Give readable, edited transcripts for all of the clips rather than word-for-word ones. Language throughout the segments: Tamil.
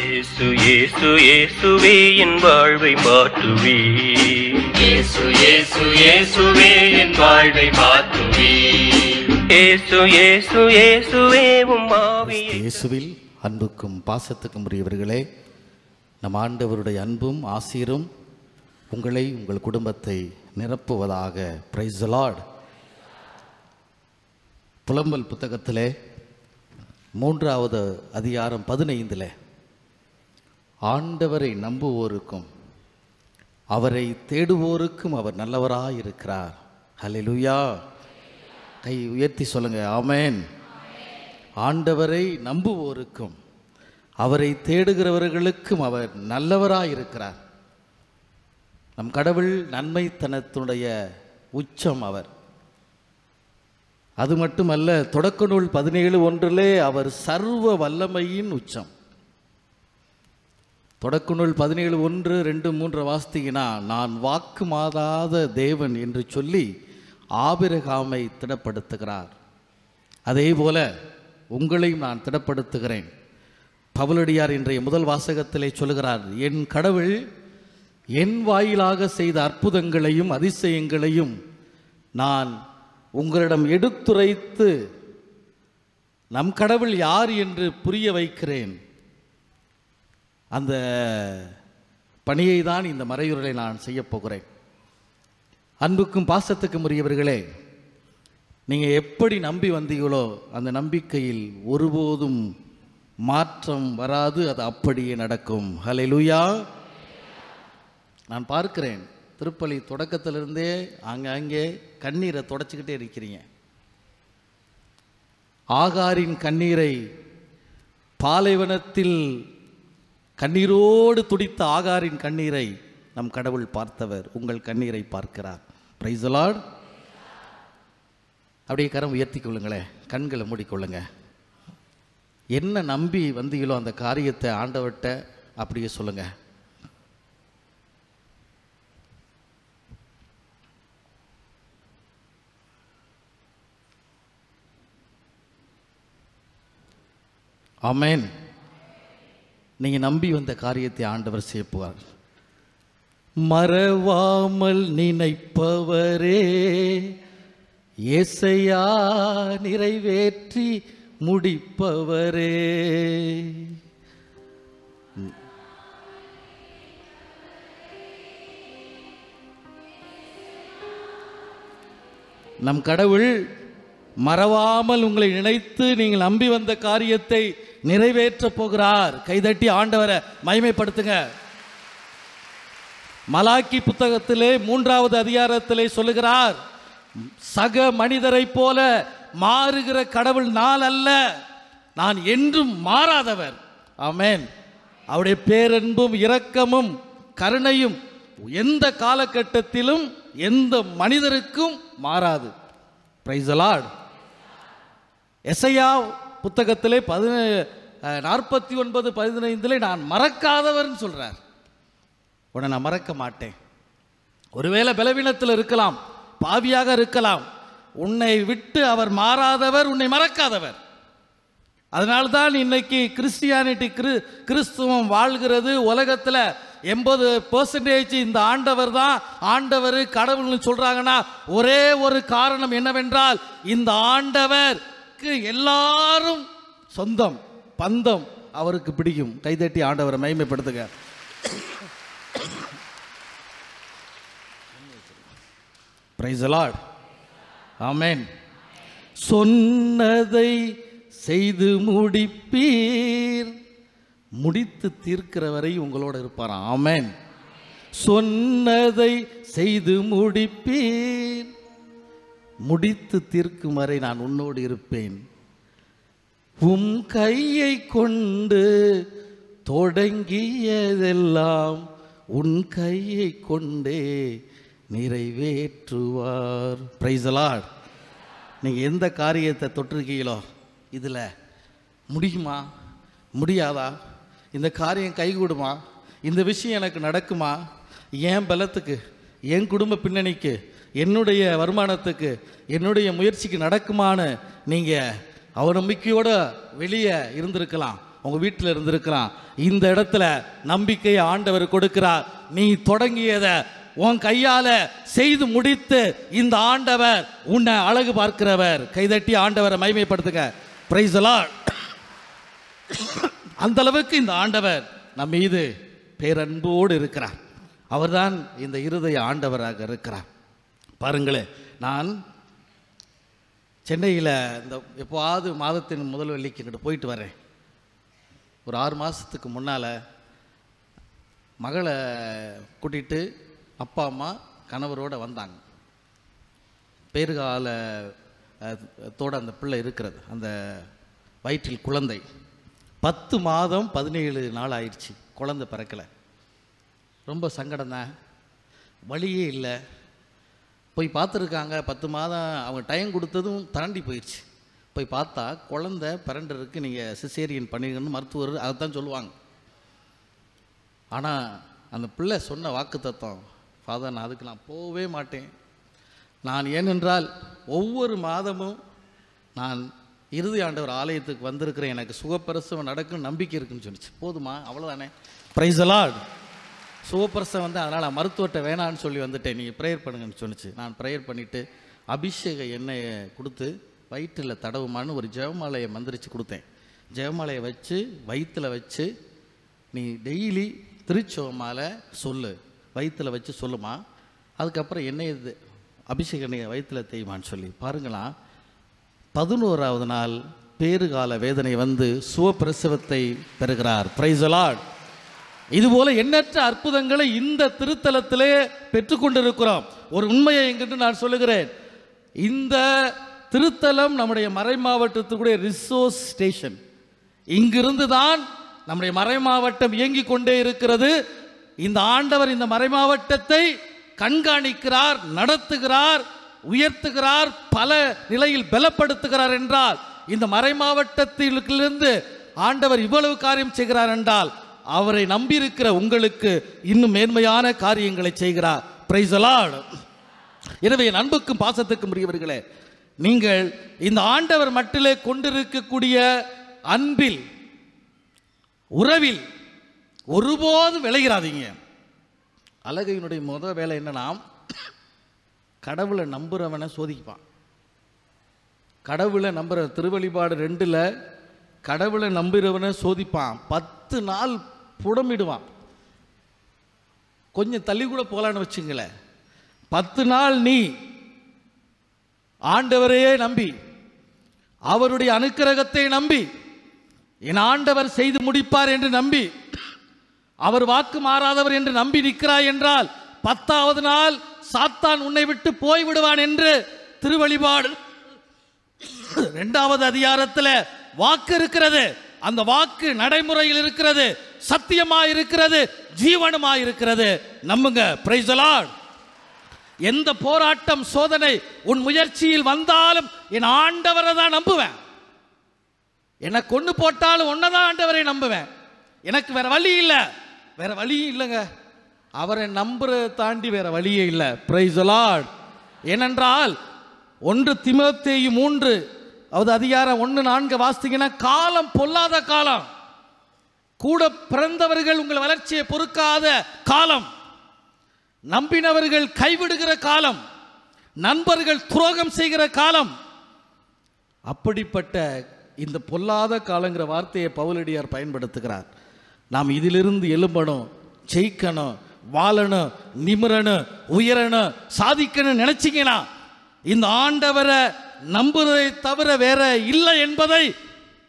இயேசு இயேசு இயேசுவே என் வாழ்வை மாற்றுவே. இயேசு இயேசு இயேசுவே என் வாழ்வை மாற்றுவே. இயேசு இயேசு இயேசுவே உம் ஆவியை. இயேசுவில் அன்புக்கும் பாசத்துக்கும் உரியவர்களே, நம் ஆண்டவருடைய அன்பும் ஆசீரும் உங்களை உங்கள் குடும்பத்தை நிரப்புவதாக. Price the Lord. புலம்பல் புத்தகத்திலே 3வது அதிகாரம் 15 ஆண்டவரை நம்புவோருக்கும் அவரை தேடுவோருக்கும் அவர் நல்லவராயிருக்கிறார். ஹல்லேலூயா. கை உயர்த்தி சொல்லுங்க, ஆமென். ஆண்டவரை நம்புவோருக்கும் அவரை தேடுகிறவர்களுக்கும் அவர் நல்லவராயிருக்கிறார். நம் கடவுள் நன்மைத்தனத்துடைய உச்சம் அவர். அது மட்டுமல்ல, தொடக்க நூல் 17:1 அவர் சர்வ வல்லமையின் உச்சம். தொடக்க நூல் 17:1, 2, 3 வாசித்தீங்கன்னா, நான் வாக்கு மாறாத தேவன் என்று சொல்லி ஆபிரகாமை திடப்படுத்துகிறார். அதே போல உங்களையும் நான் திடப்படுத்துகிறேன். பவுலடியார் இன்றைய முதல் வாசகத்திலே சொல்லுகிறார், என் கடவுள் என் வாயிலாக செய்த அற்புதங்களையும் அதிசயங்களையும் நான் உங்களிடம் எடுத்துரைத்து நம் கடவுள் யார் என்று புரிய வைக்கிறேன். அந்த பணியை தான் இந்த மறையுரையை நான் செய்ய போகிறேன். அன்புக்கும் பாசத்துக்கும் உரியவர்களே, நீங்கள் எப்படி நம்பி வந்தீங்களோ அந்த நம்பிக்கையில் ஒருபோதும் மாற்றம் வராது. அது அப்படியே நடக்கும். ஹல்லேலூயா. நான் பார்க்கிறேன், திருப்பலி தொடக்கத்திலிருந்தே ஆங்காங்கே கண்ணீரை தொடச்சிக்கிட்டே இருக்கிறீங்க. ஆகாரின் கண்ணீரை, பாலைவனத்தில் கண்ணீரோடு துடித்த ஆகாரின் கண்ணீரை நம் கடவுள் பார்த்தவர். உங்கள் கண்ணீரை பார்க்கிறார். Price the Lord. அப்படியே கரம் உயர்த்தி கொள்ளுங்களேன், கண்களை மூடிக்கொள்ளுங்க. என்ன நம்பி வந்தீங்களோ அந்த காரியத்தை ஆண்டவர்கிட்ட அப்படியே சொல்லுங்க. ஆமென். நீங்கள் நம்பி வந்த காரியத்தை ஆண்டவர் செய்வார். மறவாமல் நினைப்பவரே, ஏசையா நிறைவேற்றி முடிப்பவரே. நம் கடவுள் மறவாமல் உங்களை நினைத்து நீங்கள் நம்பி வந்த காரியத்தை நிறைவேற்ற போகிறார். கைதட்டி ஆண்டவரை மகிமைப்படுத்துங்க. மலாக்கி புத்தகத்திலே 3வது அதிகாரத்திலே சொல்லுகிறார், சக மனிதரை போல மாறுகிற கடவுள் நான் அல்ல, நான் என்றும் மாறாதவர். ஆமென். அவருடைய பேரன்பும் இரக்கமும் கருணையும் எந்த காலகட்டத்திலும் எந்த மனிதருக்கும் மாறாது. Price the Lord. எசையா புத்தகத்திலே 49:15 நான் மறக்காதவர்னு சொல்றார். உன்னை நான் மறக்க மாட்டேன். ஒருவேளை பலவீனத்தில் இருக்கலாம், பாவியாக இருக்கலாம், உன்னை விட்டு அவர் மாறாதவர், உன்னை மறக்காதவர். அதனால்தான் இன்னைக்கு கிறிஸ்டியானிட்டி கிறிஸ்துவம் வாழ்கிறது. உலகத்தில் 80% இந்த ஆண்டவர் தான் ஆண்டவர் கடவுள்னு சொல்றாங்கன்னா ஒரே ஒரு காரணம் என்னவென்றால், இந்த ஆண்டவர் எல்லாரும் சொந்தம் பந்தம் அவருக்கு பிடிக்கும். கைதட்டி ஆண்டவரை மகிமைப்படுத்துங்க. Price the Lord. ஆமென். சொன்னதை செய்து முடிப்பீர், முடித்து தீர்க்கிற வரை உங்களோட இருப்பாராம். ஆமென். சொன்னதை செய்து முடிப்பீர், முடித்து தீர்க்கும் வரை நான் உன்னோடு இருப்பேன். உம் கையை கொண்டு தொடங்கியதெல்லாம் உன் கையை கொண்டே நிறைவேற்றுவார். Price the Lord. நீங்கள் எந்த காரியத்தை தொட்டிருக்கீங்களோ இதில் முடியுமா, முடியாதா, இந்த காரியம் கைகூடுமா, இந்த விஷயம் எனக்கு நடக்குமா, என் பலத்துக்கு, என் குடும்ப பின்னணிக்கு, என்னுடைய வருமானத்துக்கு, என்னுடைய முயற்சிக்கு நடக்குமான்னு நீங்கள் அவநம்பிக்கையோடு வெளியே இருந்திருக்கலாம். உங்கள் வீட்டில் இருந்திருக்கிறான். இந்த இடத்துல நம்பிக்கையை ஆண்டவர் கொடுக்கிறார். நீ தொடங்கியதை உன் கையால் செய்து முடித்து இந்த ஆண்டவர் உன்னை அழகு பார்க்கிறவர். கைதட்டி ஆண்டவரை மகிமைப்படுத்துங்க. Price the Lord. அந்த அளவுக்கு இந்த ஆண்டவர் நம் மீது பேரன்போடு இருக்கிறார். அவர்தான் இந்த இருதய ஆண்டவராக இருக்கிறார். பாருங்களேன், நான் சென்னையில் இந்த எப்போவாவது மாதத்தின் முதல் வெள்ளிக்கு இங்கிட்டு போயிட்டு வரேன். ஒரு 6 மாதத்துக்கு முன்னால் மகளை கூட்டிகிட்டு அப்பா அம்மா கணவரோடு வந்தாங்க. பேறுகாலத்தோடு அந்த பிள்ளை இருக்கிறது, அந்த வயிற்றில் குழந்தை 10 மாதம் 17 நாள் ஆயிடுச்சு, குழந்தை பிறக்கலை. ரொம்ப சங்கடம் தான், வழியே இல்லை. போய் பார்த்துருக்காங்க. 10 மாதம் அவங்க டைம் கொடுத்ததும் தாண்டி போயிடுச்சு. போய் பார்த்தா குழந்தை பிறண்டருக்கு நீங்கள் சிசேரியன் பண்ணிங்கன்னு மருத்துவர் அதைத்தான் சொல்லுவாங்க. ஆனால் அந்த பிள்ளை சொன்ன வாக்கு தத்துவம், ஃபாதர் நான் அதுக்கு நான் போகவே மாட்டேன். நான் ஏனென்றால் ஒவ்வொரு மாதமும் நான் இறுதி ஆண்டவர் ஆலயத்துக்கு வந்திருக்கிறேன், எனக்கு சுகப்பிரசவம் நடக்கும் நம்பிக்கை இருக்குன்னு சொன்னிச்சு. போதுமா, அவ்வளோதானே. Praise the Lord. சுகப்பிரசவம் வந்து அதனால் மருத்துவர்கிட்ட வேணான்னு சொல்லி வந்துட்டேன், நீங்கள் ப்ரேயர் பண்ணுங்கன்னு சொன்னிச்சு. நான் ப்ரேயர் பண்ணிவிட்டு அபிஷேக எண்ணெயை கொடுத்து வயிற்றில் தடவுமான்னு ஒரு ஜெபமாலையை மந்திரிச்சு கொடுத்தேன். ஜெபமாலையை வச்சு வயிற்றில் வச்சு நீ டெய்லி திருச்செவமாலை சொல்லு, வயிற்றில் வச்சு சொல்லுமா. அதுக்கப்புறம் எண்ணெய் அபிஷேக எண்ணெயை வயிற்றில் தேய்மான்னு சொல்லி பாருங்களாம். 11வது நாள் பேறுகால வேதனை வந்து சுகப்பிரசவத்தை பெறுகிறார். Price the Lord. இதுபோல எண்ணற்ற அற்புதங்களை இந்த திருத்தலத்திலே பெற்றுக்கொண்டிருக்கிறோம். ஒரு உண்மையை என்கிட்ட நான் சொல்லுகிறேன், இந்த திருத்தலம் நம்முடைய மறை மாவட்டத்துக்குடைய ரிசோர்ஸ் ஸ்டேஷன். இங்கிருந்து தான் நம்முடைய மறை மாவட்டம் இயங்கிக் கொண்டே இருக்கிறது. இந்த ஆண்டவர் இந்த மறை மாவட்டத்தை கண்காணிக்கிறார், நடத்துகிறார், உயர்த்துகிறார், பல நிலையில் பலப்படுத்துகிறார். என்றால் இந்த மறை மாவட்டத்திலிருந்து ஆண்டவர் இவ்வளவு காரியம் செய்கிறார் என்றால் அவரை நம்பியிருக்கிற உங்களுக்கு இன்னும் மேன்மையான காரியங்களை செய்கிறார். Price the Lord. எனவே என் அன்புக்கும் பாசத்துக்கும் உரியவர்களே, நீங்கள் இந்த ஆண்டவர் மட்டிலே கொண்டிருக்கக்கூடிய அன்பில், உறவில் ஒருபோதும் விளைகிறாதீங்க. அழகையினுடைய முதல் வேலை என்னன்னா, கடவுளை நம்புறவனை சோதிப்பான். கடவுளை நம்புற திருவழிபாடு 2ல் கடவுளை நம்புகிறவனை சோதிப்பான். 10 நாள் புடமிடுவான். கொஞ்சம் தள்ளி கூட போகலான்னு வச்சுங்களேன். 10 நாள் நீ ஆண்டவரையே நம்பி, அவருடைய அனுக்கிரகத்தை நம்பி, என் ஆண்டவர் செய்து முடிப்பார் என்று நம்பி, அவர் வாக்கு மாறாதவர் என்று நம்பி நிற்கிறாய் என்றால் 10வது நாள் சாத்தான் உன்னை விட்டு போய்விடுவான் என்று திருவழிபாடு 2வது அதிகாரத்தில் வாக்கு இருக்கிறது. அந்த வாக்கு நடைமுறையில் இருக்கிறது, சத்தியமாய் இருக்கிறது, ஜீவனமாய் இருக்கிறது. நம்புங்க. Price the Lord. எந்த போராட்டம் சோதனை உன் முயற்சியில் வந்தாலும் என் ஆண்டவரை தான் நம்புவேன். என்னை கொண்டு போட்டாலும் ஒன்னதான் ஆண்டவரை நம்புவேன். எனக்கு வேற வழி இல்லை, வேற வழியும் இல்லைங்க. அவரை நம்புறதை தாண்டி வேற வழியே இல்லை. Price the Lord. ஏனென்றால் 1 தீமோத்தேயு 3 அதிகாரம் 1:4 வாசித்தீங்கன்னா, காலம் பொல்லாத காலம், கூட பிறந்தவர்கள் உங்கள் வளர்ச்சியை பொறுக்காத காலம், நம்பினவர்கள் கைவிடுகிற காலம், நண்பர்கள் துரோகம் செய்கிற காலம். அப்படிப்பட்ட இந்த பொல்லாத காலங்கிற வார்த்தையை பவுலடியார் பயன்படுத்துகிறார். நாம் இதிலிருந்து எழும்பணும், ஜெயிக்கணும், வாழணும், நிமிரணும், உயரணும், சாதிக்கணும் நினைச்சிங்கன்னா இந்த ஆண்டவரை நம்புவதை தவிர வேற இல்லை என்பதை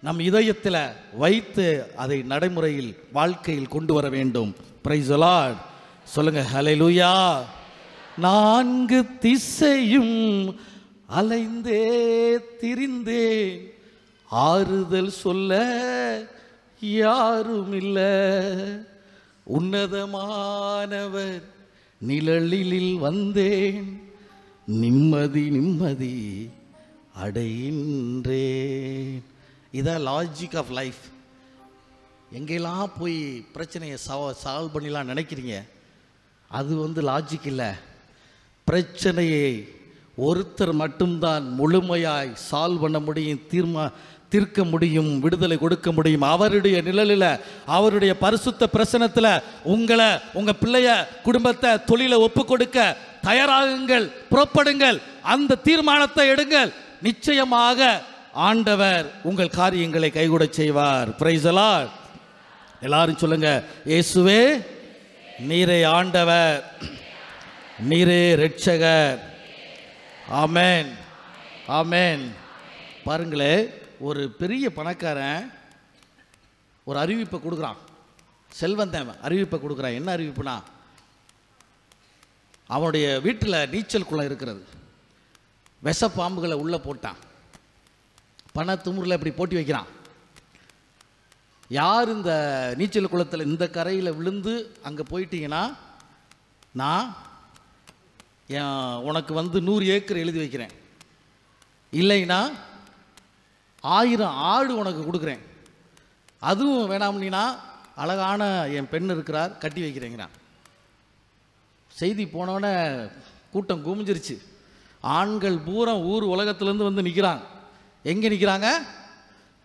நம் இதயத்தில் வைத்து அதை நடைமுறையில் வாழ்க்கையில் கொண்டு வர வேண்டும். Price the Lord. சொல்லுங்க ஹல்லேலூயா. 4 திசையும் அலைந்தே திரிந்தேன், ஆறுதல் சொல்ல யாரும் இல்லை, உன்னதமானவர் நிழலில் வந்தேன், நிம்மதி நிம்மதி அடைகின்றேன். இதான் லாஜிக் ஆஃப் லைஃப். எங்கெல்லாம் போய் பிரச்சனையை சால்வ் பண்ணிடலாம் நினைக்கிறீங்க, அது லாஜிக் இல்லை. பிரச்சனையை ஒருத்தர் மட்டும்தான் முழுமையாய் சால்வ் பண்ண முடியும், தீர்க்க முடியும், விடுதலை கொடுக்க முடியும். அவருடைய நிழலில், அவருடைய பரிசுத்த பிரசனத்தில் உங்களை, உங்கள் பிள்ளைய, குடும்பத்தை, தொழிலை ஒப்பு கொடுக்க தயாராகுங்கள், புறப்படுங்கள். அந்த தீர்மானத்தை எடுங்கள். நிச்சயமாக ஆண்டவர் உங்கள் காரியங்களை கைகூட செய்வார். Price the Lord. எல்லாரும் சொல்லுங்க, இயேசுவே நீரே ஆண்டவர், நீரே இரட்சகர். ஆமென், ஆமென். பாருங்களே, ஒரு பெரிய பணக்காரன் ஒரு அறிவிப்பை கொடுக்குறான். செல்வந்தன் அறிவிப்பை கொடுக்குறான். என்ன அறிவிப்புனா, அவனுடைய வீட்டில் நீச்சல் குளம் இருக்கிறது. விஷ பாம்புகளை உள்ளே போட்டான். பண துமுறில் இப்படி போட்டி வைக்கிறான். யார் இந்த நீச்சல் குளத்தில் இந்த கரையில் விழுந்து அங்கே போயிட்டீங்கன்னா நான் உனக்கு 100 ஏக்கர் எழுதி வைக்கிறேன், இல்லைன்னா 1000 ஆடு உனக்கு கொடுக்குறேன், அதுவும் வேணாம்னா அழகான என் பெண் இருக்கிறார் கட்டி வைக்கிறேங்கிறான். செய்தி போனோடனே கூட்டம் குமிஞ்சிருச்சு. ஆண்கள் பூரா ஊர் உலகத்துலேருந்து வந்து நிற்கிறாங்க. எங்கே நிற்கிறாங்க?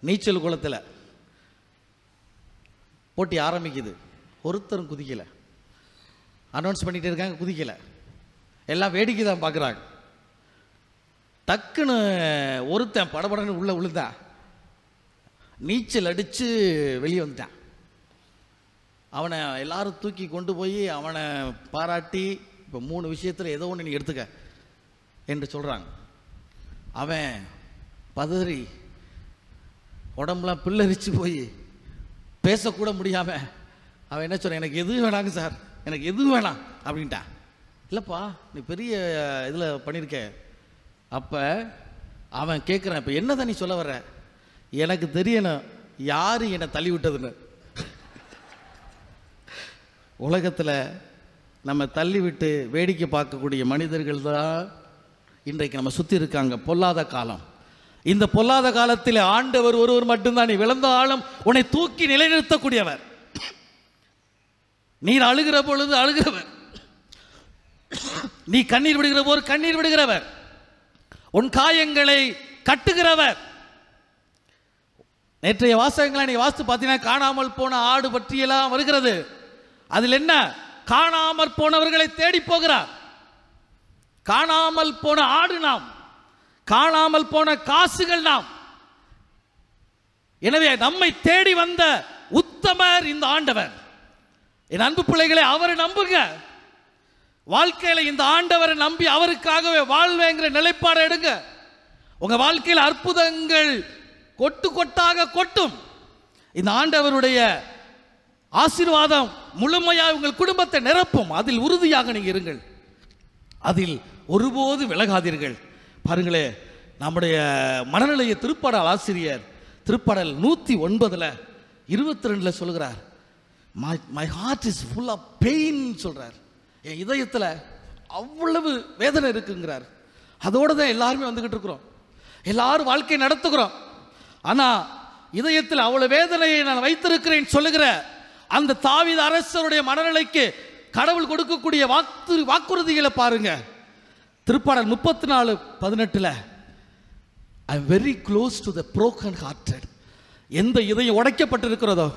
நீச்சல் குளத்தில். போட்டி ஆரம்பிக்குது. ஒருத்தரும் குதிக்கலை. அனௌன்ஸ் பண்ணிகிட்டே இருக்காங்க, குதிக்கலை. எல்லாம் வேடிக்கை தான் பார்க்குறாங்க. டக்குன்னு ஒருத்தன் படபடன்னு உள்ளே விழுந்தான். நீச்சல் அடித்து வெளியே வந்துட்டான். அவனை எல்லாரும் தூக்கி கொண்டு போய் அவனை பாராட்டி, இப்போ 3 விஷயத்தில் ஏதோ ஒன்று நீ எடுத்துக்க என்று சொல்கிறாங்க. அவன் பதறி உடம்புலாம் பிள்ளரிச்சு போய் பேசக்கூட முடியாமல் அவன் என்ன சொல்கிறான், எனக்கு எதுவும் வேணாங்க சார், எனக்கு எதுவும் வேணாம் அப்படின்ட்டான். இல்லைப்பா, நீ பெரிய இதில் பண்ணியிருக்க. அப்போ அவன் கேட்குறான், இப்போ என்ன தான் நீ சொல்ல வர்ற? எனக்கு தெரியணும் யார் என்னை தள்ளி விட்டதுன்னு. உலகத்தில் நம்ம தள்ளி விட்டு வேடிக்கை பார்க்கக்கூடிய மனிதர்கள் தான் இன்றைக்கு நம்ம சுற்றி இருக்காங்க. பொல்லாத காலம். இந்த பொல்லாத காலத்தில் ஆண்டவர் ஒருவர் மட்டும்தான் நீ விழுந்த ஆளும் உன்னை தூக்கி நிலைநிறுத்தக்கூடியவர். நீர் அழுகிற பொழுது அழுகிறவர், நீ கண்ணீர் விடுகிற போது கண்ணீர் விடுகிறவர், உன் காயங்களை கட்டுகிறவர். நேற்றைய வாசகங்களை நீ வாசித்து பார்த்தீங்கன்னா காணாமல் போன ஆடு பற்றியெல்லாம் வருகிறது. அதில் என்ன? காணாமல் போனவர்களை தேடி போகிறார். காணாமல் போன ஆடு நாம், காணாமல் போன காசுகள் நாம். எனவே நம்மை தேடி வந்த உத்தமர் இந்த ஆண்டவர். என் அன்பு பிள்ளைகளை, அவரை நம்புங்க. வாழ்க்கையில இந்த ஆண்டவரை நம்பி அவருக்காகவே வாழ்வேங்கிற நிலைப்பாடு எடுங்க. உங்க வாழ்க்கையில் அற்புதங்கள் கொட்டு கொட்டாக கொட்டும். இந்த ஆண்டவருடைய ஆசீர்வாதம் முழுமையாக உங்கள் குடும்பத்தை நிரப்பும். அதில் உறுதியாக நீங்கள் இருங்கள். அதில் ஒருபோது விலகாதீர்கள். பாருங்களே, நம்முடைய மனநிலைய திருப்பாடல் ஆசிரியர் திருப்பாடல் 109 22 சொல்கிறார், my heart is full of pain சொல்றார். என் இதயத்தில் அவ்வளவு வேதனை இருக்குங்கிறார். அதோடு தான் எல்லாருமே வந்துகிட்டு இருக்கிறோம், எல்லாரும் வாழ்க்கை நடத்துகிறோம். ஆனால் இதயத்தில் அவ்வளவு வேதனையை நான் வைத்திருக்கிறேன் சொல்லுகிற அந்த தாவீது அரசருடைய மனநிலைக்கு கடவுள் கொடுக்கக்கூடிய வாக்குறுதிகளை பாருங்க. திருப்பாடல் 34:18 I am very close to the broken hearted. எந்த இதயம் உடைக்கப்பட்டிருக்கிறதோ,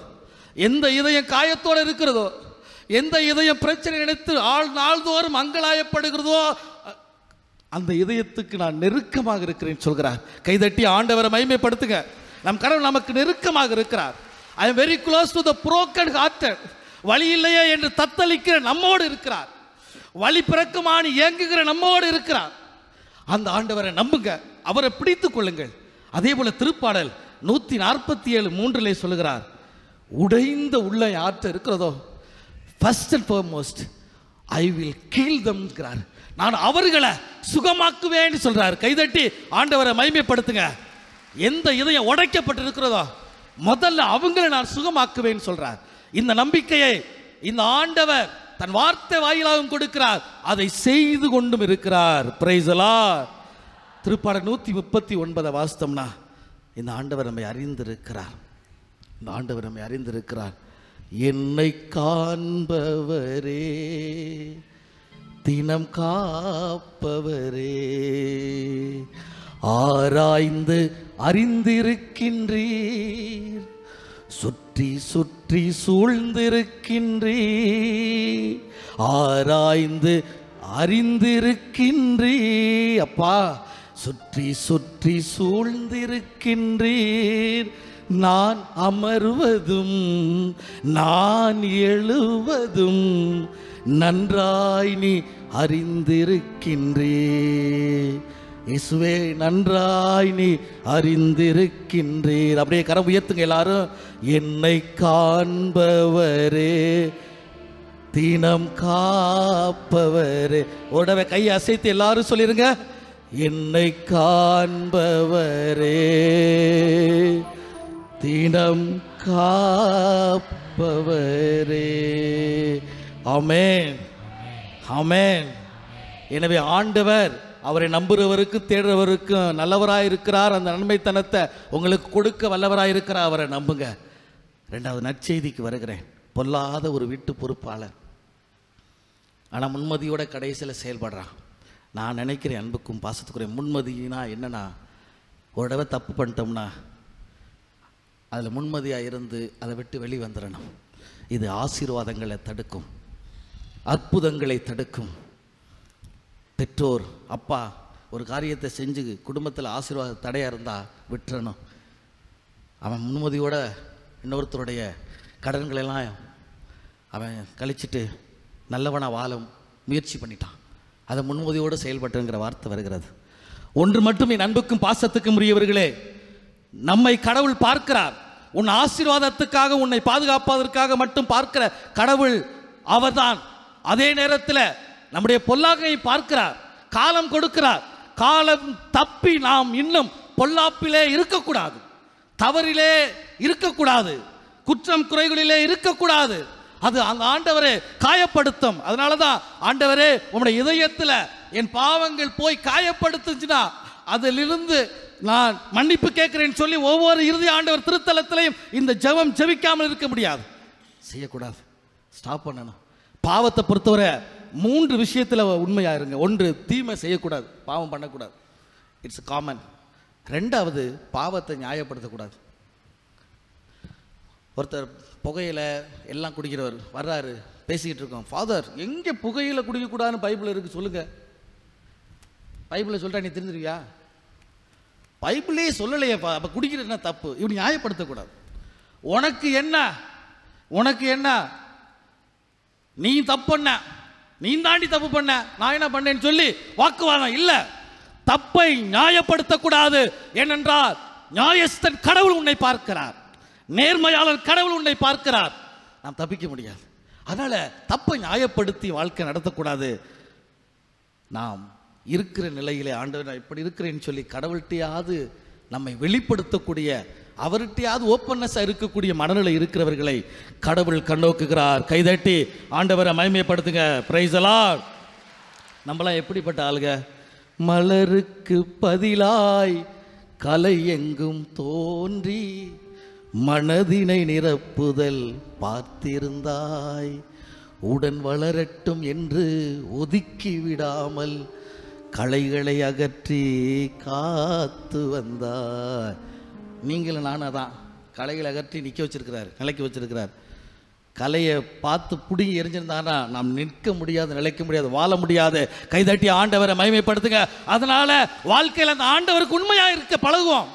எந்த இதயம் காயத்தோடு இருக்கிறதோ, எந்த இதயம் பிரச்சனை நினைத்து நாள்தோறும் அங்கலாயப்படுகிறதோ, அந்த இதயத்துக்கு நான் நெருக்கமாக இருக்கிறேன் சொல்கிறார். கைதட்டி ஆண்டவரை மகிமைப்படுத்துங்க. நம் கடவுள் நமக்கு நெருக்கமாக இருக்கிறார். I am very close to the broken hearted. வழி இல்லையே என்று தத்தளிக்கிற நம்மோடு இருக்கிறார். வழி பிறக்குமானி ஏங்குகிற நம்மோடு இருக்கிறார். அந்த ஆண்டவரை நம்புங்க, அவரை பிடித்துக் கொள்ளுங்கள். அதே போல திருப்பாடல் 147:3 சொல்லுகிறார், உடைந்த உள்ள யார்கிட்ட இருக்கிறதோ first and foremost I will kill them. நான் அவர்களை சுகமாக்குவேன்னு சொல்றார். கைதட்டி ஆண்டவரை மகிமைப்படுத்துங்க. எந்த இதயம் உடைக்கப்பட்டிருக்கிறதோ முதல்ல அவங்களை நான் சுகமாக்குவேன் சொல்றார். இந்த நம்பிக்கையை இந்த ஆண்டவர் தன் வார்த்தை வாயிலாகவும் கொடுக்கிறார், அதை செய்து கொண்டும் இருக்கிறார். Price the Lord. திருப்பாடல் 139 வாசித்தோம்னா இந்த ஆண்டவர் நம்மை அறிந்திருக்கிறார். இந்த ஆண்டவர் நம்மை அறிந்திருக்கிறார். என்னை காண்பவரே, தினம் காப்பவரே, ஆராய்ந்து அறிந்திருக்கின்றீர், சுற்றி சுற்றி சூழ்ந்திருக்கின்றீர், ஆராய்ந்து அறிந்திருக்கின்றீர். அப்பா, சுற்றி சுற்றி சூழ்ந்திருக்கின்றீர். நான் அமர்வதும் நான் எழுவதும் நன்றாய் நீ அறிந்திருக்கின்றீர். இயேசுவே, நன்றாய் நீ அறிந்திருக்கின்றீர். அப்படியே கரம் உயர்த்துங்க எல்லாரும். என்னை காண்பவரே, தினம் காப்பவரே. உடனே கையை அசைத்து எல்லாரும் சொல்லிருங்க. என்னை காண்பவரே, தினம் காப்பவரே. ஆமென், ஆமென். எனவே ஆண்டவர் அவரை நம்புறவருக்கு தேடுறவருக்கு நல்லவராயிருக்கிறார். அந்த நன்மைத்தனத்தை உங்களுக்கு கொடுக்க வல்லவராயிருக்கிறார். அவரை நம்புங்க. ரெண்டாவது நற்செய்திக்கு வருகிறேன். பொல்லாத ஒரு வீட்டு பொறுப்பாளர், ஆனால் முன்மதியோட கடைசியில் செயல்படுறான். நான் நினைக்கிறேன், அன்புக்கும் பாசத்துக்குரிய முன்மதினா என்னன்னா, ஒரு தடவை தப்பு பண்ணிட்டோம்னா அதில் முன்மதியாக இருந்து அதை விட்டு வெளியே வந்துடணும். இது ஆசீர்வாதங்களை தடுக்கும், அற்புதங்களை தடுக்கும். பெற்றோர் அப்பா ஒரு காரியத்தை செஞ்சு குடும்பத்தில் ஆசீர்வாத தடையாக இருந்தால் விட்டுறணும். அவன் முன்மதியோட இன்னொருத்தருடைய கடன்களெல்லாம் அவன் கழிச்சிட்டு நல்லவனாக வாழ முயற்சி பண்ணிட்டான். அதை முன்மதியோடு செயல்பட்டுங்கிற வார்த்தை வருகிறது. ஒன்று மட்டும் என் அன்புக்கும் பாசத்துக்கும் உரியவர்களே, நம்மை கடவுள் பார்க்கிறார். உன் ஆசீர்வாதத்துக்காக, உன்னை பாதுகாப்பதற்காக மட்டும் பார்க்கிற கடவுள் அவர்தான். அதே நேரத்தில் நம்முடைய பொல்லாங்கை பார்க்கிறார், காலம் கொடுக்கிறார். காலம் தப்பி நாம் இன்னும் பொல்லாப்பிலே இருக்கக்கூடாது, தவறிலே இருக்கக்கூடாது, குற்றம் குறைகளிலே இருக்கக்கூடாது. அது அந்த ஆண்டவரே காயப்படுத்தும். அதனால தான் ஆண்டவரே, உம்முடைய இதயத்தில் என் பாவங்கள் போய் காயப்படுத்துச்சுன்னா அதிலிருந்து நான் மன்னிப்பு கேட்கிறேன்னு சொல்லி ஒவ்வொரு இறுதி ஆண்டவர் திருத்தலத்திலையும் இந்த ஜெபம் ஜெபிக்காமல் இருக்க முடியாது. செய்யக்கூடாது, ஸ்டாப் பண்ணணும். பாவத்தை பொறுத்தவரை 3 விஷயத்தில் உண்மையாக இருங்க. ஒன்று, தீமை செய்யக்கூடாது, பாவம் பண்ணக்கூடாது, இட்ஸ் காமன். ரெண்டாவது, பாவத்தை நியாயப்படுத்தக்கூடாது. ஒருத்தர் புகையில எல்லாம் குடிக்கிறவர் வர்றாரு, பேசிக்கிட்டு இருக்கோம். ஃபாதர், எங்கே புகையில குடிக்கக்கூடாதுன்னு பைபிள் இருக்கு சொல்லுங்க. பைபிளை சொல்லிட்டா நீ தெரிஞ்சிருவியா? பைபிளே சொல்லலையேப்பா, அப்போ குடிக்கிறது என்ன தப்பு? இப்படி நியாயப்படுத்தக்கூடாது. உனக்கு என்ன, உனக்கு என்ன, நீ தப்பு பண்ண, நீ தாண்டி தப்பு பண்ண, நான் என்ன பண்ணேன்னு சொல்லி வாக்குவாதம் இல்லை. தப்பை நியாயப்படுத்தக்கூடாது. ஏனென்றால் நியாயஸ்தன் கடவுள் உன்னை பார்க்கிறார், நேர்மையாளர் கடவுள் உன்னை பார்க்கிறார். நாம் தப்பிக்க முடியாது. அதனால தப்பை நியாயப்படுத்தி வாழ்க்கை நடத்தக்கூடாது. நாம் இருக்கிற நிலையிலே ஆண்டவர் நான் இப்படி இருக்கிறேன்னு சொல்லி கடவுள்கிட்டையாவது நம்மை வெளிப்படுத்தக்கூடிய, அவர்கிட்டையாவது ஓப்பன்னஸாக இருக்கக்கூடிய மனநிலை இருக்கிறவர்களை கடவுள் கண்ணோக்குகிறார். கைதட்டி ஆண்டவரை மகிமைப்படுத்துங்க. Price the Lord. நம்மளாம் எப்படிப்பட்ட ஆளுங்க? மலருக்கு பதிலாய் கலை எங்கும் தோன்றி மனதினை நிரப்புதல் பார்த்திருந்தாய், உடன் வளரட்டும் என்று ஒதுக்கி விடாமல் களைகளை அகற்றி காத்து வந்தாய். நீங்களும் நானும் தான் களைகளை அகற்றி நிற்க வச்சிருக்கிறார், நிலைக்க வச்சிருக்கிறார். கலையை பார்த்து பிடிங்கி எரிஞ்சிருந்தாங்கன்னா நாம் நிற்க முடியாது, நிலைக்க முடியாது, வாழ முடியாது. கைதட்டி ஆண்டவரை மகிமைப்படுத்துங்க. அதனால வாழ்க்கையில் அந்த ஆண்டவருக்கு உண்மையாக இருக்க பழகுவோம்.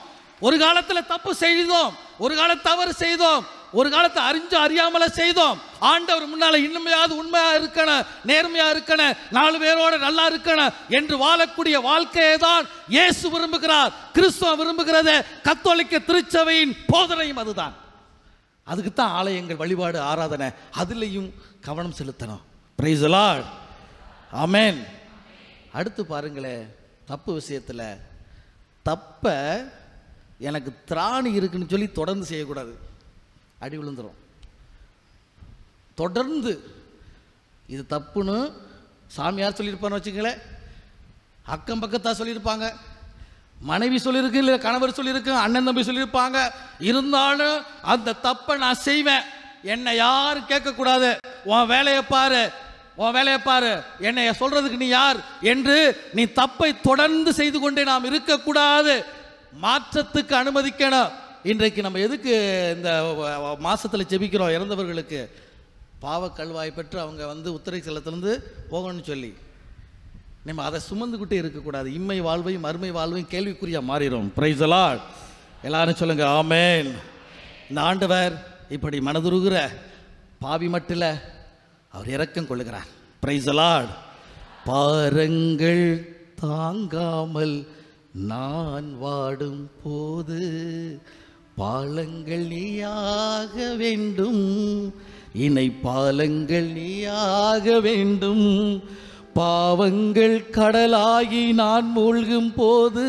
ஒரு காலத்தில் தப்பு செய்தோம், ஒரு காலத்தில் தவறு செய்தோம், ஒரு காலத்தை அறிஞ்சு அறியாமல செய்தோம். ஆண்டவர் முன்னால இன்னுமையாவது உண்மையா இருக்கணும், நேர்மையா இருக்கணும், 4 பேரோட நல்லா இருக்கணும் என்று வாழக்கூடிய வாழ்க்கையை தான் இயேசு விரும்புகிறார், கிறிஸ்துவ விரும்புகிறது. கத்தோலிக்க திருச்சபையின் போதனையும் அதுதான். அதுக்கு தான் ஆலயங்கள், வழிபாடு, ஆராதனை, அதுலேயும் கவனம் செலுத்தணும். Praise the Lord. ஆமென். அடுத்து பாருங்களேன், தப்பு விஷயத்தில் தப்ப எனக்கு திராணி இருக்குன்னு சொல்லி தொடர்ந்து செய்யக்கூடாது. அடி விழுந்துடும். தொடர்ந்து இது தப்புன்னு சாமியார் சொல்லியிருப்பான்னு வச்சுங்களேன், அக்கம் பக்கத்தா சொல்லியிருப்பாங்க, மனைவி சொல்லியிருக்கு, இல்லை கணவர் சொல்லியிருக்கு, அண்ணன் தம்பி சொல்லியிருப்பாங்க. இருந்தாலும் அந்த தப்பை நான் செய்வேன், என்னை யாரும் கேட்கக்கூடாது, உன் வேலையை பாரு, உன் வேலையை பாரு, என்னை சொல்றதுக்கு நீ யார் என்று நீ தப்பை தொடர்ந்து செய்து கொண்டே நாம் இருக்கக்கூடாது. மாற்றத்துக்கு அனுமதிக்கணும். இன்றைக்கு நம்ம எதுக்கு இந்த மாசத்துல ஜெபிக்கிறோம்? இறந்தவர்களுக்கு பாவ கல்வாய் பெற்று அவங்க உத்தரை செல்லத்திலிருந்து போகணும்னு சொல்லி நம்ம அதை சுமந்துக்கிட்டே இருக்கக்கூடாது. இம்மை வாழ்வையும் மறுமை வாழ்வையும் கேள்விக்குறியா மாறிடும். Price the Lord. எல்லாரும் சொல்லுங்க ஆமென். இந்த ஆண்டவர் இப்படி மனதுருகிற பாவி மட்டில் அவர் இரக்கம் கொள்ளுகிறார். Praise the Lord. பாரங்கள் தாங்காமல் நான் வாடும் போது பாலங்கள் நீயாக வேண்டும், இணை பாலங்கள் நீயாக வேண்டும். பாவங்கள் கடலாகி நான் மூழ்கும் போது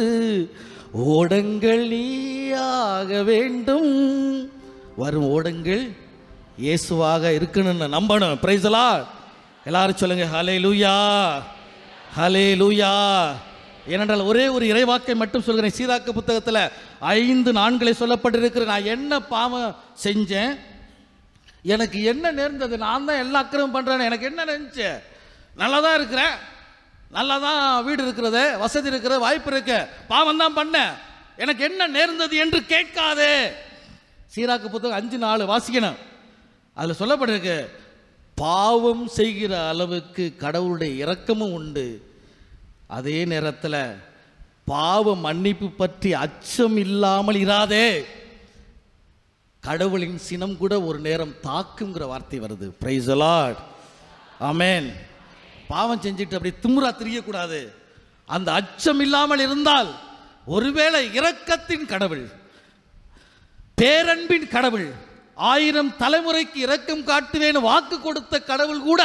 ஓடங்கள் நீயாக வேண்டும். வரும் ஓடங்கள் இயேசுவாக இருக்கணும்னு நம்பணும். Price the Lord. எல்லாரும் சொல்லுங்க ஹல்லேலூயா, ஹல்லேலூயா. ஏனென்றால் ஒரே ஒரு இறைவாக்கை மட்டும் சொல்கிறேன். சீராக்கு புத்தகத்தில் 5 நான்களை சொல்லப்பட்டிருக்கிற, நான் என்ன பாவம் செஞ்சேன், எனக்கு என்ன நேர்ந்தது, நான் தான் எல்லா அக்கிரமும் பண்ணுறேன்னு எனக்கு என்ன நினைச்சு? நல்லா தான் இருக்கிறேன், நல்லா தான் வீடு இருக்கிறது, வசதி இருக்கிற, வாய்ப்பு இருக்கு, பாவம் தான் பண்ண, எனக்கு என்ன நேர்ந்தது என்று கேட்காதே. சீராக்கு புத்தகம் 5:4 வாசிக்கணும். அதில் சொல்லப்பட்டிருக்கு, பாவம் செய்கிற அளவுக்கு கடவுளுடைய இரக்கமும் உண்டு, அதே நேரத்தில் பாவ மன்னிப்பு பற்றி அச்சம் இல்லாமல் இராதே, கடவுளின் சினம் கூட ஒரு நேரம் தாக்குங்கிற வார்த்தை வருது. Praise the Lord. ஆமென். பாவம் செஞ்சுட்டு அப்படி திமிரா தெரியக்கூடாது. அந்த அச்சம் இல்லாமல் இருந்தால் ஒருவேளை இரக்கத்தின் கடவுள், பேரன்பின் கடவுள், 1000 தலைமுறைக்கு இரக்கம் காட்டுவேன் வாக்கு கொடுத்த கடவுள் கூட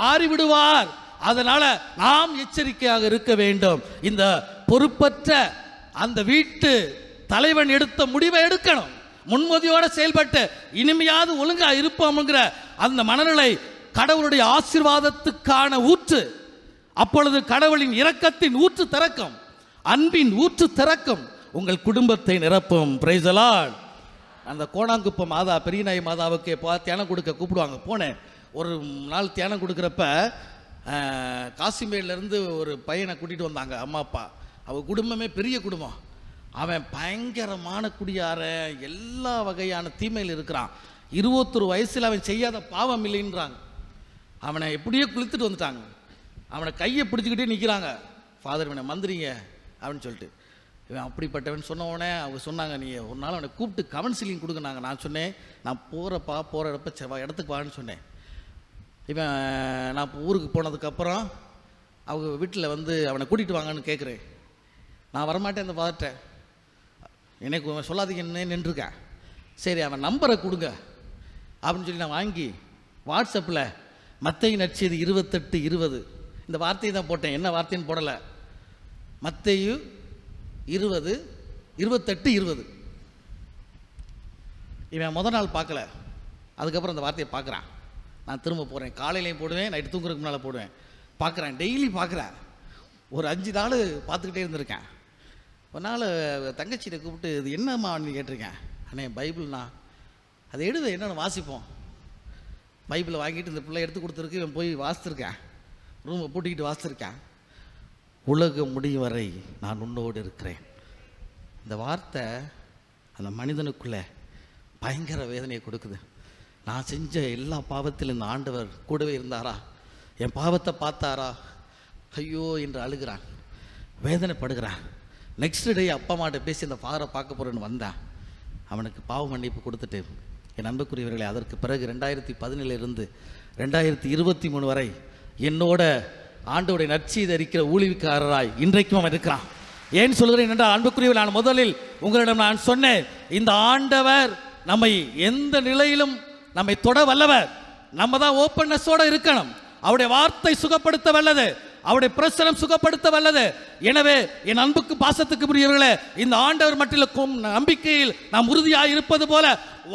மாறிவிடுவார். அதனால நாம் எச்சரிக்கையாக இருக்க வேண்டும். இந்த பொறுப்பற்ற அந்த வீட்டு தலைவன் எடுத்த முடிவை எடுக்கணும். முன்மதியோட செயல்பட்டு இனிமையாவது ஒழுங்கா இருப்போம்ங்கிற அந்த மனநிலை கடவுளுடைய ஆசீர்வாதத்துக்கான ஊற்று. அப்பொழுது கடவுளின் இரக்கத்தின் ஊற்று திறக்கும், அன்பின் ஊற்று திறக்கும், உங்கள் குடும்பத்தை நிரப்பும். Price the Lord. அந்த கோணாங்குப்பம் மாதா, பெரியநாய் மாதாவுக்கு தியானம் கொடுக்க கூப்பிடுவாங்க. போனேன் ஒரு நாள் தியானம் கொடுக்குறப்ப, காசிமேட்லேருந்து ஒரு பையனை கூட்டிகிட்டு வந்தாங்க அம்மா அப்பா. அவங்க குடும்பமே பெரிய குடும்பம். அவன் பயங்கரமான குடியாரன், எல்லா வகையான தீமையில் இருக்கிறான். 21 வயசில் அவன் செய்யாத பாவம் இல்லைன்றாங்க. அவனை எப்படியோ குளித்துட்டு வந்துட்டாங்க. அவனை கையை பிடிச்சிக்கிட்டே நிற்கிறாங்க. ஃபாதர் இவனை மந்திரிங்க அப்படின்னு சொல்லிட்டு. இவன் அப்படிப்பட்டவன் சொன்னவொடனே அவங்க சொன்னாங்க, நீ ஒரு நாள் அவனை கூப்பிட்டு கவுன்சிலிங் கொடுக்குனாங்க. நான் சொன்னேன், நான் போகிறப்ப இடத்துக்கு வான்னு சொன்னேன். இவன் நான் ஊருக்கு போனதுக்கப்புறம் அவங்க வீட்டில் அவனை கூட்டிகிட்டு வாங்கன்னு கேட்குறேன். நான் வரமாட்டேன் அந்த ஃபாதர்கிட்ட, எனக்கு சொல்லாதீங்கன்னு நின்றுருக்கேன். சரி அவன் நம்பரை கொடுங்க அப்படின்னு சொல்லி நான் வாங்கி வாட்ஸ்அப்பில் மத்தேயு நற்செய்தி 28:20 இந்த வார்த்தையை தான் போட்டேன். என்ன வார்த்தைன்னு போடலை. மத்தேயு 28:20. இவன் முதல் நாள் பார்க்கல, அதுக்கப்புறம் அந்த வார்த்தையை பார்க்குறான். நான் திரும்ப போகிறேன், காலையிலையும் போடுவேன், நைட்டு தூங்குறதுக்கு முன்னால் போடுவேன். பார்க்குறேன், டெய்லி பார்க்குறேன். ஒரு 5 நாள் பார்த்துக்கிட்டே இருந்திருக்கேன். ஒரு நாள் தங்கச்சியை கூப்பிட்டு, இது என்னம்மான்னு கேட்டிருக்கேன். அண்ணே பைபிள்ண்ணா. அதை எழுத என்னென்னு வாசிப்போம். பைபிளை வாங்கிட்டு இந்த பிள்ளை எடுத்து கொடுத்துருக்கு. இவன் போய் வாசித்திருக்கேன், ரூமை பூட்டிக்கிட்டு வாசித்திருக்கேன். உலகம் முடியும் வரை நான் உன்னோடு இருக்கிறேன். இந்த வார்த்தை அந்த மனிதனுக்குள்ளே பயங்கர வேதனையை கொடுக்குது. நான் செஞ்ச எல்லா பாவத்திலும் இந்த ஆண்டவர் கூடவே இருந்தாரா, என் பாவத்தை பார்த்தாரா, ஐயோ என்று அழுகிறான், வேதனைப்படுகிறான். நெக்ஸ்ட் டே அப்பா அம்மாட்ட பேசி இந்த ஃபாதரை பார்க்க போகிறேன்னு வந்தேன். அவனுக்கு பாவ மன்னிப்பு கொடுத்துட்டு, என் அன்புக்குரியவர்களை, அதற்கு பிறகு 2017 2023 வரை என்னோட ஆண்டோடைய நற்செய்தி அறிக்கிற ஊழியக்காரராய் இன்றைக்கும் அவன் இருக்கிறான். ஏன் சொல்கிறேன் என்றால், அன்புக்குரியவர்கள், நான் முதலில் உங்களிடம் நான் சொன்னேன், இந்த ஆண்டவர் நம்மை எந்த நிலையிலும் நம்மை தொட வல்லவர். நம்ம தான் ஓப்பன்னஸோடு இருக்கணும். அவருடைய வார்த்தை சுகப்படுத்த வல்லது, அவருடைய பிரசனம் சுகப்படுத்த வல்லது. எனவே என் அன்புக்கு பாசத்துக்கு புரியவர்களே, இந்த ஆண்டவர் மட்டிலும் நம்பிக்கையில் நாம் உறுதியாய் இருப்பது போல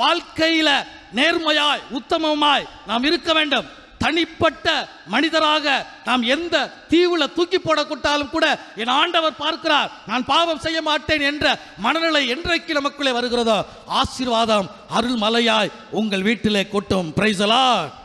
வாழ்க்கையில நேர்மையாய் உத்தமமாய் நாம் இருக்க வேண்டும். தனிப்பட்ட மனிதராக நாம் எந்த தீவுல தூக்கி போடக்கூட்டாலும் கூட என் ஆண்டவர் பார்க்கிறார், நான் பாவம் செய்ய மாட்டேன் என்ற மனநிலை என்றைக்கு நமக்குள்ளே வருகிறதோ, ஆசீர்வாதம் அருள் மலையாய் உங்கள் வீட்டிலே கொட்டும். Price the Lord.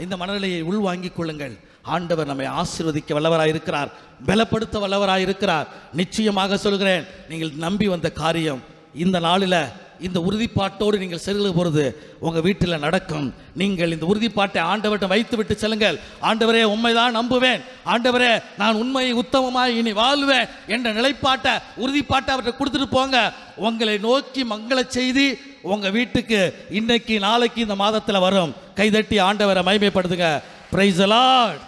இந்த மனநிலையை உள்வாங்கிக் கொள்ளுங்கள். ஆண்டவர் நம்மை ஆசீர்வதிக்க வல்லவராய் இருக்கிறார், பலப்படுத்த வல்லவராய் இருக்கிறார். நிச்சயமாக சொல்கிறேன், நீங்கள் நம்பி வந்த காரியம் இந்த நாளில் இந்த உறுதிப்பாட்டோடு நீங்கள் செல்லும் பொழுது உங்கள் வீட்டில் நடக்கும். நீங்கள் இந்த உறுதிப்பாட்டை ஆண்டவர்கிட்ட வைத்து விட்டு செல்லுங்கள். ஆண்டவரே, உண்மைதான் நம்புவேன், ஆண்டவரே நான் உண்மையை உத்தமமாய் இனி வாழ்வேன் என்ற நிலைப்பாட்டை உறுதிப்பாட்டை அவர்கிட்ட கொடுத்துட்டு போங்க. உங்களை நோக்கி மங்கள செய்தி உங்கள் வீட்டுக்கு இன்னைக்கு நாளைக்கு இந்த மாதத்தில் வரும். கைதட்டி ஆண்டவரை மகிமைப்படுத்துங்க. Price the Lord.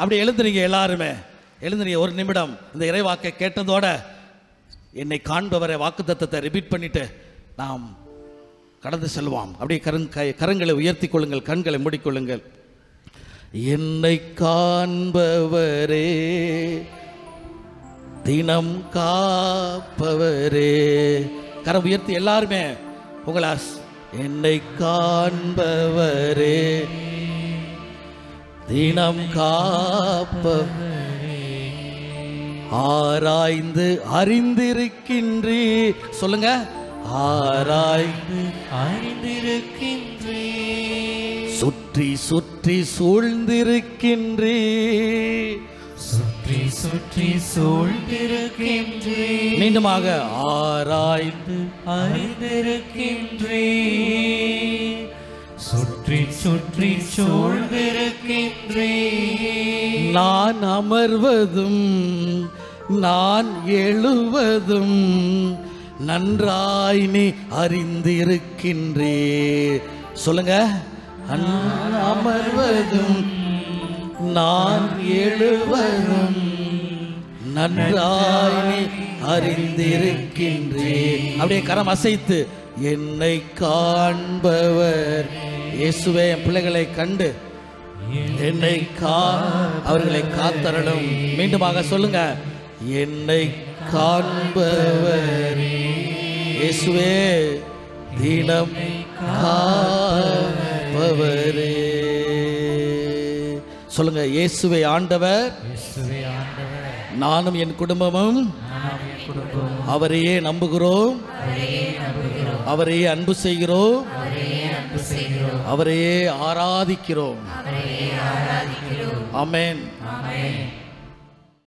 அப்படி எழுந்துறீங்க, எல்லாருமே எழுந்துறீங்க. ஒரு நிமிடம் இந்த இறைவாக்கை கேட்டதோட என்னை காண்பவரை வாக்குத்தத்தத்தை ரிப்பீட் பண்ணிட்டு நாம் கடந்து செல்வோம். அப்படியே கரங்களை உயர்த்தி கொள்ளுங்கள், கண்களை மூடிக்கொள்ளுங்கள். என்னை காண்பவரே, தினம் காப்பவரே, கரம் உயர்த்தி எல்லாருமே உங்களா. என்னை காண்பவரே, தினம் காப்பவரே, ஆராய்ந்து அறிந்திருக்கின்றே. சொல்லுங்க, ஆராய்ந்து அறிந்திருக்கின்றே, சுற்றி சுற்றி சூழ்ந்திருக்கின்றே, சுற்றி சுற்றி சூழ்ந்திருக்கின்றே. மீண்டுமாக, ஆராய்ந்து அறிந்திருக்கின்றே, சுற்றி சுற்றி சூழ்ந்திருக்கின்றே. நான் அமர்வதும் நான் எழுவதும் நன்றாய் நீ அறிந்திருக்கின்றே. சொல்லுங்க, அமர்வதும் நான் எழுவதும் நன்றாய் நீ அறிந்திருக்கின்றே. அப்படியே கரம் அசைத்து, என்னை காண்பவர் இயேசுவே, என் பிள்ளைகளை கண்டு என்னை அவர்களை காத்தரணும். மீண்டுமாக சொல்லுங்க, என்னை காண்பவர் இயேசுவே, தினம் காப்பவரே. சொல்லுங்க, இயேசுவே ஆண்டவர், நானும் என் குடும்பமும் அவரையே நம்புகிறோம், அவரையே அன்பு செய்கிறோம், அவரையே ஆராதிக்கிறோம். ஆமென்.